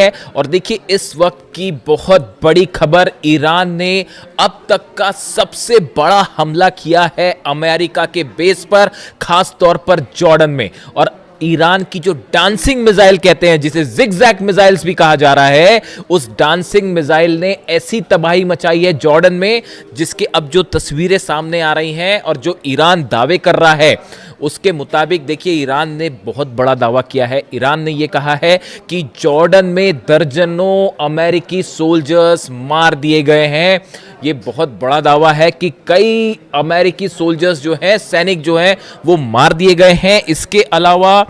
है। और देखिए इस वक्त की बहुत बड़ी खबर, ईरान ने अब तक का सबसे बड़ा हमला किया है अमेरिका के बेस पर, खास तौर पर जॉर्डन में। और ईरान की जो डांसिंग मिसाइल कहते हैं, जिसे जिगजैग मिसाइल्स भी कहा जा रहा है, उस डांसिंग मिसाइल ने ऐसी तबाही मचाई है जॉर्डन में, जिसके अब जो तस्वीरें सामने आ रही हैं और जो ईरान दावे कर रहा है उसके मुताबिक देखिए ईरान ने बहुत बड़ा दावा किया है। ईरान ने यह कहा है कि जॉर्डन में दर्जनों अमेरिकी सोल्जर्स मार दिए गए हैं। ये बहुत बड़ा दावा है कि कई अमेरिकी सोल्जर्स जो हैं, सैनिक जो हैं, वो मार दिए गए हैं। इसके अलावा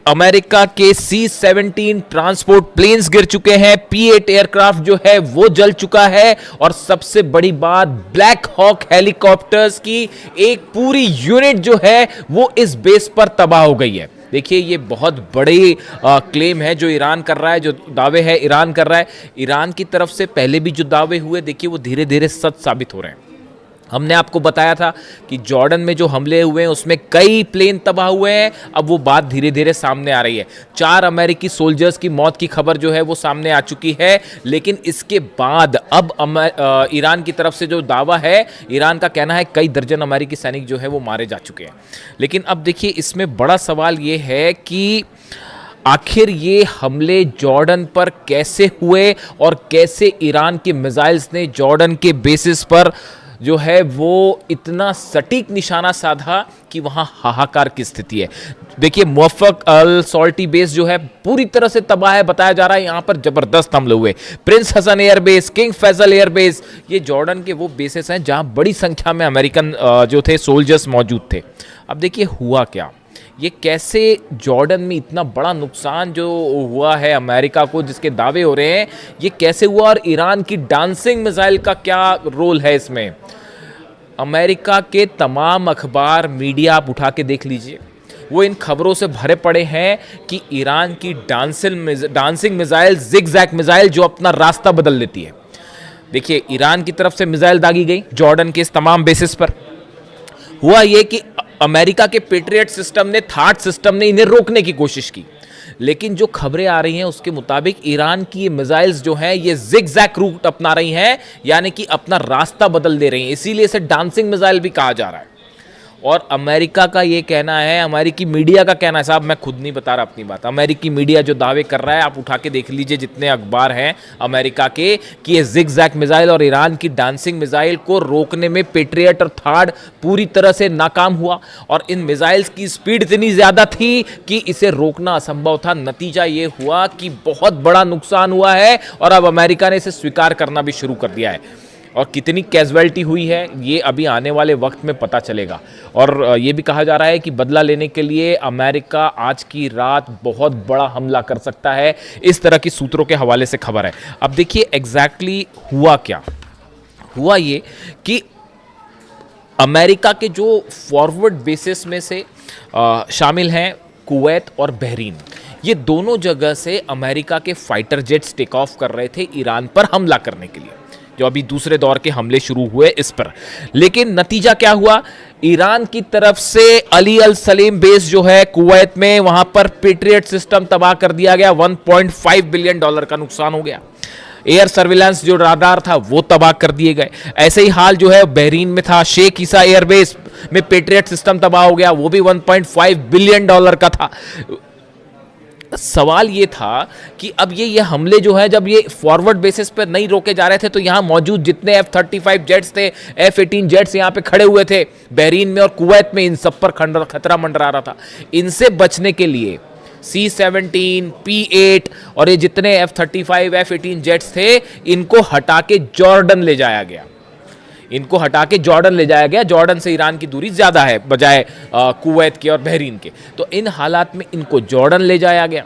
अमेरिका के C-17 ट्रांसपोर्ट प्लेन्स गिर चुके हैं, P-8 एयरक्राफ्ट जो है वो जल चुका है, और सबसे बड़ी बात, ब्लैक हॉक हेलीकॉप्टर्स की एक पूरी यूनिट जो है वो इस बेस पर तबाह हो गई है। देखिए ये बहुत बड़ी क्लेम है जो ईरान कर रहा है, जो दावे है ईरान कर रहा है। ईरान की तरफ से पहले भी जो दावे हुए, देखिए वो धीरे धीरे सच साबित हो रहे हैं। हमने आपको बताया था कि जॉर्डन में जो हमले हुए हैं उसमें कई प्लेन तबाह हुए हैं। अब वो बात धीरे धीरे सामने आ रही है। 4 अमेरिकी सोल्जर्स की मौत की खबर जो है वो सामने आ चुकी है। लेकिन इसके बाद अब ईरान की तरफ से जो दावा है, ईरान का कहना है कई दर्जन अमेरिकी सैनिक जो है वो मारे जा चुके हैं। लेकिन अब देखिए इसमें बड़ा सवाल ये है कि आखिर ये हमले जॉर्डन पर कैसे हुए और कैसे ईरान के मिसाइल्स ने जॉर्डन के बेसिस पर जो है वो इतना सटीक निशाना साधा कि वहां हाहाकार की स्थिति है। देखिए मुवफ़्फ़क़ अल सॉल्टी बेस जो है पूरी तरह से तबाह है। बताया जा रहा है यहां पर जबरदस्त हमले हुए। Prince Hassan airbase, king Faisal airbase, ये जॉर्डन के वो बेसेस हैं जहां बड़ी संख्या में अमेरिकन जो थे सोल्जर्स मौजूद थे। अब देखिए हुआ क्या, ये कैसे जॉर्डन में इतना बड़ा नुकसान जो हुआ है अमेरिका को, जिसके दावे हो रहे हैं, ये कैसे हुआ, और ईरान की डांसिंग मिसाइल का क्या रोल है इसमें। अमेरिका के तमाम अखबार, मीडिया आप उठा के देख लीजिए, वो इन खबरों से भरे पड़े हैं कि ईरान की डांसिंग मिसाइल, जिगजैग मिसाइल जो अपना रास्ता बदल लेती है। देखिए ईरान की तरफ से मिसाइल दागी गई जॉर्डन के इस तमाम बेसिस पर। हुआ ये कि अमेरिका के पेट्रियट सिस्टम ने, थाट सिस्टम ने इन्हें रोकने की कोशिश की। लेकिन जो खबरें आ रही हैं उसके मुताबिक ईरान की ये मिसाइल्स जो हैं ये जिगजैग रूट अपना रही हैं, यानी कि अपना रास्ता बदल दे रही हैं। इसीलिए इसे डांसिंग मिसाइल भी कहा जा रहा है। और अमेरिका का ये कहना है, अमेरिकी मीडिया का कहना है, साहब मैं खुद नहीं बता रहा अपनी बात, अमेरिकी मीडिया जो दावे कर रहा है, आप उठा के देख लीजिए जितने अखबार हैं अमेरिका के, कि ये जिगजैग मिसाइल और ईरान की डांसिंग मिसाइल को रोकने में पेट्रियट और थार्ड पूरी तरह से नाकाम हुआ। और इन मिसाइल्स की स्पीड इतनी ज़्यादा थी कि इसे रोकना असंभव था। नतीजा ये हुआ कि बहुत बड़ा नुकसान हुआ है और अब अमेरिका ने इसे स्वीकार करना भी शुरू कर दिया है। और कितनी कैजुअलिटी हुई है ये अभी आने वाले वक्त में पता चलेगा। और ये भी कहा जा रहा है कि बदला लेने के लिए अमेरिका आज की रात बहुत बड़ा हमला कर सकता है, इस तरह की सूत्रों के हवाले से खबर है। अब देखिए एग्जैक्टली हुआ क्या। हुआ ये कि अमेरिका के जो फॉरवर्ड बेसिस में से शामिल हैं कुवैत और बहरीन, ये दोनों जगह से अमेरिका के फाइटर जेट्स टेक ऑफ कर रहे थे ईरान पर हमला करने के लिए, जो अभी दूसरे दौर के हमले शुरू हुए इस पर। लेकिन नतीजा क्या हुआ, ईरान की तरफ से अली अल सलीम बेस जो है कुवैत में, वहां पर पेट्रियट सिस्टम तबाह कर दिया गया। $1.5 बिलियन का नुकसान हो गया। एयर सर्विलांस जो राडार था वो तबाह कर दिए गए। ऐसे ही हाल जो है बहरीन में था, शेख ईसा एयरबेस में पेट्रियट सिस्टम तबाह हो गया, वो भी $1.5 बिलियन का था। सवाल ये था कि अब ये हमले जो है, जब ये फॉरवर्ड बेसिस पर नहीं रोके जा रहे थे, तो यहाँ मौजूद जितने F-35 जेट्स थे, F-18 जेट्स यहाँ पे खड़े हुए थे बहरीन में और कुवैत में, इन सब पर खतरा मंडरा रहा था। इनसे बचने के लिए C-17, P-8 और ये जितने F-35, F-18 जेट्स थे, इनको हटा के जॉर्डन ले जाया गया। इनको हटा के जॉर्डन ले जाया गया। जॉर्डन से ईरान की दूरी ज़्यादा है बजाय कुवैत के और बहरीन के। तो इन हालात में इनको जॉर्डन ले जाया गया।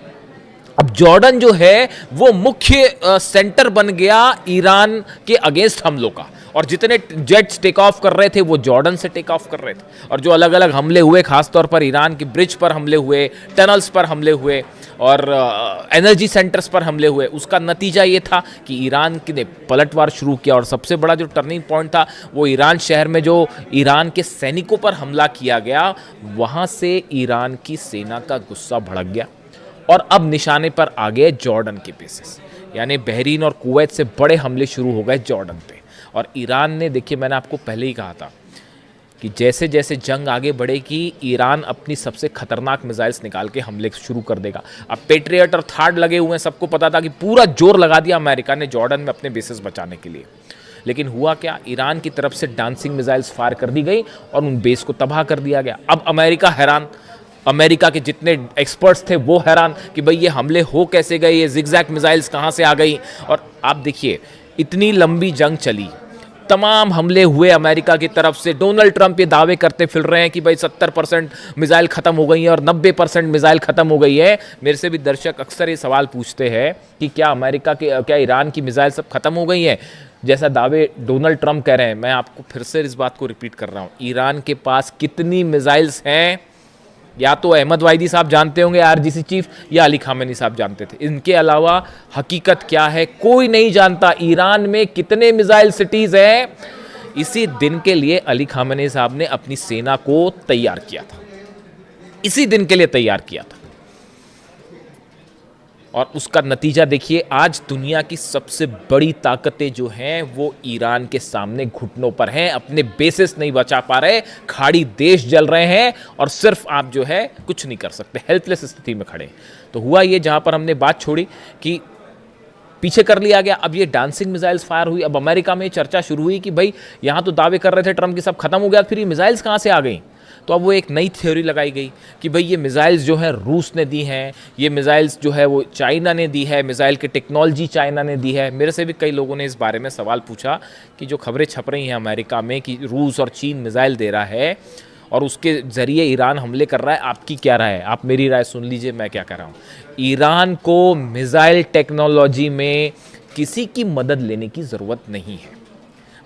अब जॉर्डन जो है वो मुख्य सेंटर बन गया ईरान के अगेंस्ट हमलों का, और जितने जेट्स टेक ऑफ कर रहे थे वो जॉर्डन से टेक ऑफ कर रहे थे। और जो अलग अलग हमले हुए, खासतौर पर ईरान के ब्रिज पर हमले हुए, टनल्स पर हमले हुए और एनर्जी सेंटर्स पर हमले हुए, उसका नतीजा ये था कि ईरान ने पलटवार शुरू किया। और सबसे बड़ा जो टर्निंग पॉइंट था वो ईरान शहर में जो ईरान के सैनिकों पर हमला किया गया, वहाँ से ईरान की सेना का गुस्सा भड़क गया और अब निशाने पर आ गए जॉर्डन के बेसिस, यानी बहरीन और कुवैत से बड़े हमले शुरू हो गए जॉर्डन पे। और ईरान ने, देखिए मैंने आपको पहले ही कहा था कि जैसे जैसे जंग आगे बढ़ेगी ईरान अपनी सबसे खतरनाक मिसाइल्स निकाल के हमले शुरू कर देगा। अब पेट्रियट और थार्ड लगे हुए हैं, सबको पता था कि पूरा जोर लगा दिया अमेरिका ने जॉर्डन में अपने बेसिस बचाने के लिए। लेकिन हुआ क्या, ईरान की तरफ से डांसिंग मिसाइल्स फायर कर दी गई और उन बेस को तबाह कर दिया गया। अब अमेरिका हैरान, अमेरिका के जितने एक्सपर्ट्स थे वो हैरान कि भाई ये हमले हो कैसे गए, ये जिगजैग मिसाइल्स कहाँ से आ गई। और आप देखिए इतनी लंबी जंग चली, तमाम हमले हुए अमेरिका की तरफ से। डोनाल्ड ट्रंप ये दावे करते फिर रहे हैं कि भाई 70% मिसाइल ख़त्म हो गई है और 90% मिसाइल ख़त्म हो गई है। मेरे से भी दर्शक अक्सर ये सवाल पूछते हैं कि क्या ईरान की मिसाइल सब खत्म हो गई है, जैसा दावे डोनाल्ड ट्रंप कह रहे हैं। मैं आपको फिर से इस बात को रिपीट कर रहा हूँ, ईरान के पास कितनी मिसाइल्स हैं या तो अहमद वाहिदी साहब जानते होंगे आरजीसी चीफ, या अली खामेनी साहब जानते थे। इनके अलावा हकीकत क्या है कोई नहीं जानता। ईरान में कितने मिसाइल सिटीज हैं, इसी दिन के लिए अली खामेनी साहब ने अपनी सेना को तैयार किया था, इसी दिन के लिए तैयार किया था। और उसका नतीजा देखिए, आज दुनिया की सबसे बड़ी ताकतें जो हैं वो ईरान के सामने घुटनों पर हैं, अपने बेसिस नहीं बचा पा रहे, खाड़ी देश जल रहे हैं और सिर्फ आप जो है कुछ नहीं कर सकते, हेल्पलेस स्थिति में खड़े। तो हुआ ये, जहां पर हमने बात छोड़ी कि पीछे कर लिया गया, अब ये डांसिंग मिसाइल्स फायर हुई। अब अमेरिका में चर्चा शुरू हुई कि भाई यहां तो दावे कर रहे थे ट्रंप की सब खत्म हो गया, फिर ये मिसाइल्स कहां से आ गई। तो अब वो एक नई थ्योरी लगाई गई कि भाई ये मिसाइल्स जो है रूस ने दी हैं, ये मिसाइल्स जो है वो चाइना ने दी है, मिसाइल की टेक्नोलॉजी चाइना ने दी है। मेरे से भी कई लोगों ने इस बारे में सवाल पूछा कि जो खबरें छप रही हैं अमेरिका में कि रूस और चीन मिसाइल दे रहा है और उसके ज़रिए ईरान हमले कर रहा है, आपकी क्या राय है? आप मेरी राय सुन लीजिए, मैं क्या कह रहा हूँ। ईरान को मिसाइल टेक्नोलॉजी में किसी की मदद लेने की ज़रूरत नहीं है।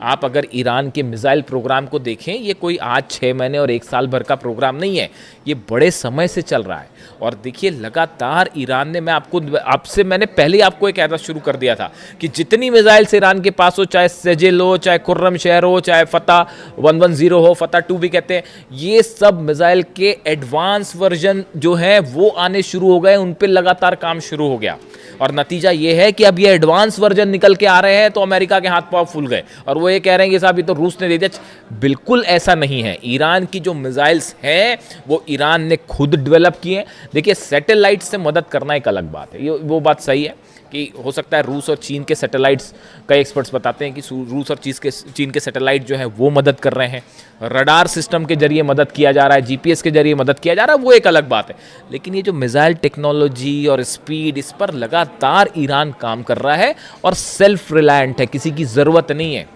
आप अगर ईरान के मिसाइल प्रोग्राम को देखें, ये कोई आज 6 महीने और 1 साल भर का प्रोग्राम नहीं है, ये बड़े समय से चल रहा है। और देखिए लगातार ईरान ने, मैंने पहले ही आपको एक कहना शुरू कर दिया था कि जितनी मिसाइल्स ईरान के पास हो, चाहे सजेल हो, चाहे खुर्रम शहर हो, चाहे फतह 110 हो, फतह 2 भी कहते हैं, ये सब मिसाइल के एडवांस वर्जन जो है वो आने शुरू हो गए, उन पर लगातार काम शुरू हो गया। और नतीजा ये है कि अब ये एडवांस वर्जन निकल के आ रहे हैं तो अमेरिका के हाथ पांव फूल गए और वो ये कह रहे हैं कि साहब ये तो रूस ने दे दिया। बिल्कुल ऐसा नहीं है। ईरान की जो मिसाइल्स हैं वो ईरान ने खुद डेवलप किए हैं। देखिए सैटेलाइट से मदद करना एक अलग बात है, ये वो बात सही है कि हो सकता है रूस और चीन के सैटेलाइट्स, कई एक्सपर्ट्स बताते हैं कि रूस और चीन के सैटेलाइट जो है वो मदद कर रहे हैं, रडार सिस्टम के जरिए मदद किया जा रहा है, जीपीएस के जरिए मदद किया जा रहा है, वो एक अलग बात है। लेकिन ये जो मिसाइल टेक्नोलॉजी और स्पीड, इस पर लगातार ईरान काम कर रहा है और सेल्फ रिलायंट है, किसी की ज़रूरत नहीं है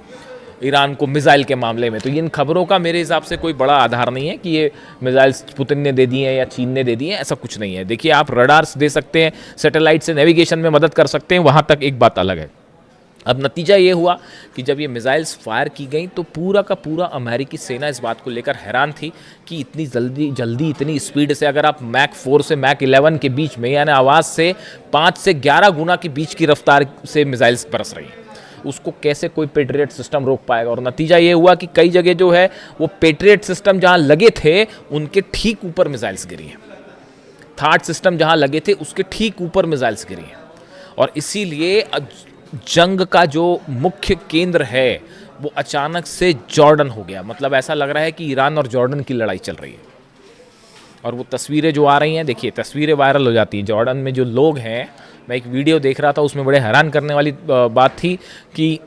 ईरान को मिसाइल के मामले में। तो इन खबरों का मेरे हिसाब से कोई बड़ा आधार नहीं है कि ये मिसाइल्स पुतिन ने दे दी हैं या चीन ने दे दी हैं, ऐसा कुछ नहीं है। देखिए आप रडार्स दे सकते हैं, सैटेलाइट से नेविगेशन में मदद कर सकते हैं, वहाँ तक एक बात अलग है। अब नतीजा ये हुआ कि जब ये मिसाइल्स फायर की गई तो पूरा का पूरा अमेरिकी सेना इस बात को लेकर हैरान थी कि इतनी जल्दी इतनी स्पीड से, अगर आप मैक 4 से मैक 11 के बीच में, यानी आवाज़ से 5 से 11 गुना की बीच की रफ्तार से मिसाइल्स बरस रही हैं, उसको कैसे कोई पेट्रियट सिस्टम रोक पाएगा। और नतीजा ये हुआ कि कई जगह जो है वो पेट्रियट सिस्टम जहां लगे थे उनके ठीक ऊपर मिसाइल्स गिरी हैं, थार्ड सिस्टम जहां लगे थे उसके ठीक ऊपर मिसाइल्स गिरी हैं। और इसीलिए जंग का जो मुख्य केंद्र है वो अचानक से जॉर्डन हो गया। मतलब ऐसा लग रहा है कि ईरान और जॉर्डन की लड़ाई चल रही है। और वो तस्वीरें जो आ रही हैं, देखिए तस्वीरें वायरल हो जाती हैं। जॉर्डन में जो लोग हैं, मैं एक वीडियो देख रहा था उसमें बड़े हैरान करने वाली बात थी कि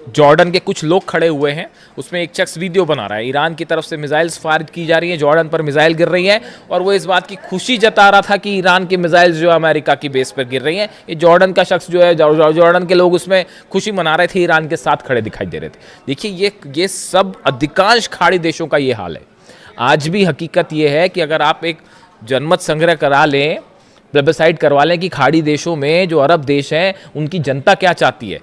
जॉर्डन के कुछ लोग खड़े हुए हैं, उसमें एक शख्स वीडियो बना रहा है, ईरान की तरफ से मिसाइल्स फायर की जा रही हैं, जॉर्डन पर मिसाइल गिर रही है और वो इस बात की खुशी जता रहा था कि ईरान की मिसाइल्स जो अमेरिका की बेस पर गिर रही हैं। ये जॉर्डन का शख्स जो है, जॉर्डन के लोग उसमें खुशी मना रहे थे, ईरान के साथ खड़े दिखाई दे रहे थे। देखिए ये सब अधिकांश खाड़ी देशों का ये हाल है। आज भी हकीकत ये है कि अगर आप एक जनमत संग्रह करा लें, प्लेबिसाइड करवा लें कि खाड़ी देशों में जो अरब देश हैं उनकी जनता क्या चाहती है,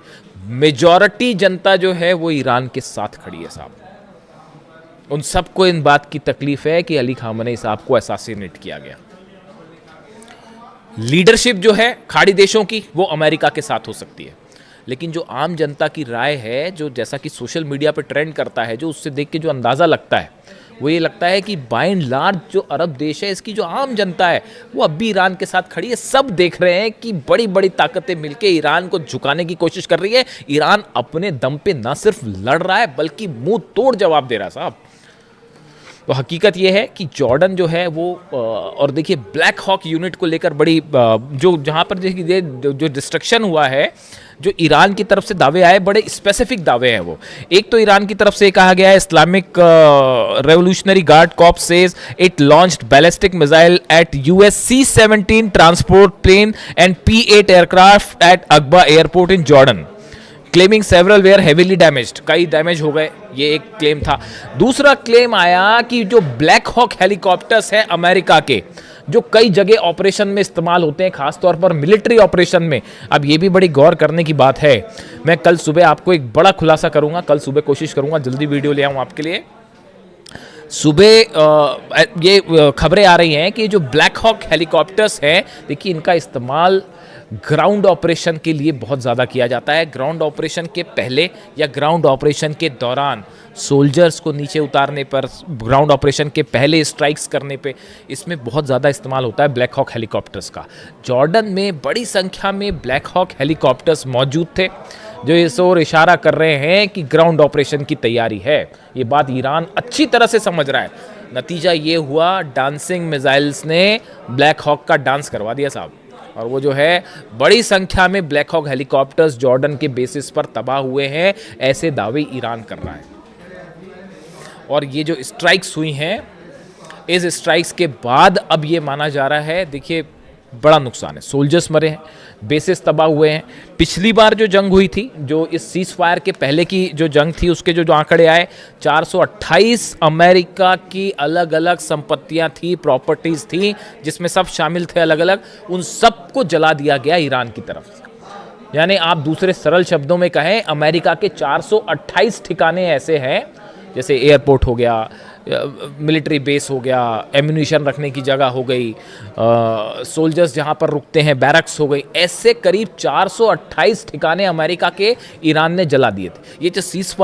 मेजॉरिटी जनता जो है वो ईरान के साथ खड़ी है साहब। उन सबको इन बात की तकलीफ है कि अली खामेनी साहब को असैसिनेट किया गया। लीडरशिप जो है खाड़ी देशों की वो अमेरिका के साथ हो सकती है, लेकिन जो आम जनता की राय है, जो जैसा कि सोशल मीडिया पर ट्रेंड करता है, जो उससे देख के जो अंदाज़ा लगता है वो ये लगता है कि बाय एंड लार्ज जो अरब देश है, इसकी जो आम जनता है वो अब भी ईरान के साथ खड़ी है। सब देख रहे हैं कि बड़ी बड़ी ताकतें मिलकर ईरान को झुकाने की कोशिश कर रही है। ईरान अपने दम पे ना सिर्फ लड़ रहा है बल्कि मुंह तोड़ जवाब दे रहा है साहब। तो हकीकत यह है कि जॉर्डन जो है वो और देखिए ब्लैक हॉक यूनिट को लेकर बड़ी जो जहाँ पर देखिए जो डिस्ट्रक्शन हुआ है, जो ईरान की तरफ से दावे आए, बड़े स्पेसिफिक दावे हैं वो। एक तो ईरान की तरफ से कहा गया है, Islamic revolutionary guard corps says it launched ballistic missile at US C-17 transport plane and P-8 aircraft at Aqaba airport in Jordan, claiming several were heavily damaged, कई डैमेज हो गए, ये एक क्लेम था। दूसरा क्लेम आया कि जो ब्लैक हॉक हेलीकॉप्टर्स हैं अमेरिका के, जो कई जगह ऑपरेशन में इस्तेमाल होते हैं, खासतौर पर मिलिट्री ऑपरेशन में। अब ये भी बड़ी गौर करने की बात है। मैं कल सुबह आपको एक बड़ा खुलासा करूंगा, कल सुबह कोशिश करूंगा जल्दी वीडियो ले आऊं आपके लिए। सुबह ये खबरें आ रही हैं कि जो ब्लैक हॉक हेलीकॉप्टर्स हैं, देखिए इनका इस्तेमाल ग्राउंड ऑपरेशन के लिए बहुत ज़्यादा किया जाता है। ग्राउंड ऑपरेशन के पहले या ग्राउंड ऑपरेशन के दौरान सोल्जर्स को नीचे उतारने पर, ग्राउंड ऑपरेशन के पहले स्ट्राइक्स करने पे, इसमें बहुत ज़्यादा इस्तेमाल होता है ब्लैक हॉक हेलीकॉप्टर्स का। जॉर्डन में बड़ी संख्या में ब्लैक हॉक हेलीकॉप्टर्स मौजूद थे, जो इस ओर इशारा कर रहे हैं कि ग्राउंड ऑपरेशन की तैयारी है। ये बात ईरान अच्छी तरह से समझ रहा है। नतीजा ये हुआ, डांसिंग मिसाइल्स ने ब्लैक हॉक का डांस करवा दिया साहब। और वो जो है बड़ी संख्या में ब्लैक हॉक हेलीकॉप्टर्स जॉर्डन के बेसिस पर तबाह हुए हैं, ऐसे दावे ईरान कर रहा है। और ये जो स्ट्राइक्स हुई हैं, इस स्ट्राइक्स के बाद अब ये माना जा रहा है, देखिए बड़ा नुकसान है, सोल्जर्स मरे हैं, बेसिस तबाह हुए हैं। पिछली बार जो जंग हुई थी, जो इस सीज फायर के पहले की जो जंग थी, उसके जो आंकड़े आए, 428 अमेरिका की अलग अलग संपत्तियां थी, प्रॉपर्टीज थी, जिसमें सब शामिल थे अलग अलग, उन सबको जला दिया गया ईरान की तरफ से। यानी आप दूसरे सरल शब्दों में कहें, अमेरिका के 428 ठिकाने ऐसे हैं, जैसे एयरपोर्ट हो गया, मिलिट्री बेस हो गया, एम्यूनिशन रखने की जगह हो गई, सोल्जर्स जहां पर रुकते हैं, बैरक्स हो गई, ऐसे करीब 428 ठिकाने अमेरिका के ईरान ने जला दिए थे। ये जो सीज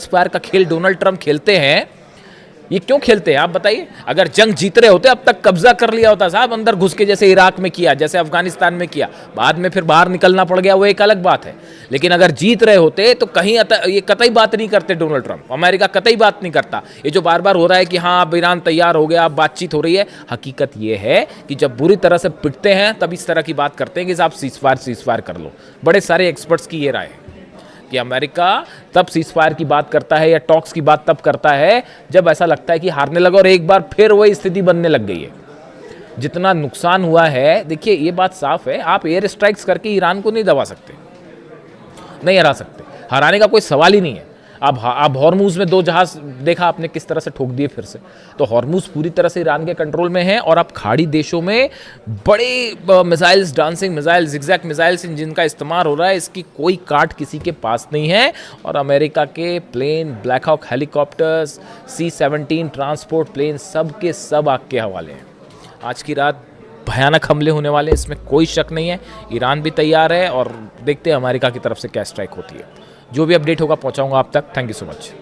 फायर का खेल डोनाल्ड ट्रंप खेलते हैं, ये क्यों खेलते हैं आप बताइए? अगर जंग जीत रहे होते अब तक कब्जा कर लिया होता साहब, अंदर घुस के, जैसे इराक में किया, जैसे अफगानिस्तान में किया, बाद में फिर बाहर निकलना पड़ गया, वो एक अलग बात है। लेकिन अगर जीत रहे होते तो कहीं ये कतई बात नहीं करते डोनाल्ड ट्रंप, अमेरिका कतई बात नहीं करता। ये जो बार बार हो रहा है कि हाँ अब ईरान तैयार हो गया, अब बातचीत हो रही है, हकीकत ये है कि जब बुरी तरह से पिटते हैं तब इस तरह की बात करते हैं कि आप सीज फायर कर लो। बड़े सारे एक्सपर्ट्स की ये राय है कि अमेरिका तब सीज फायर की बात करता है या टॉक्स की बात तब करता है जब ऐसा लगता है कि हारने लगा, और एक बार फिर वही स्थिति बनने लग गई है। जितना नुकसान हुआ है, देखिए ये बात साफ है, आप एयर स्ट्राइक्स करके ईरान को नहीं दबा सकते, नहीं हरा सकते, हराने का कोई सवाल ही नहीं है। अब हॉर्मूज में 2 जहाज देखा आपने किस तरह से ठोक दिए फिर से, तो हॉर्मूज पूरी तरह से ईरान के कंट्रोल में है। और अब खाड़ी देशों में बड़े missiles, dancing missiles, zigzag missiles, जिनका इस्तेमाल हो रहा है, इसकी कोई काट किसी के पास नहीं है। और अमेरिका के plane, black hawk helicopters, C-17 transport plane, सब के सब आग के हवाले हैं। आज की रात भयानक हमले होने वाले, इसमें कोई शक नहीं है। ईरान भी तैयार है और देखते हैं अमेरिका की तरफ से क्या स्ट्राइक होती है। जो भी अपडेट होगा पहुंचाऊंगा आप तक। Thank you so much.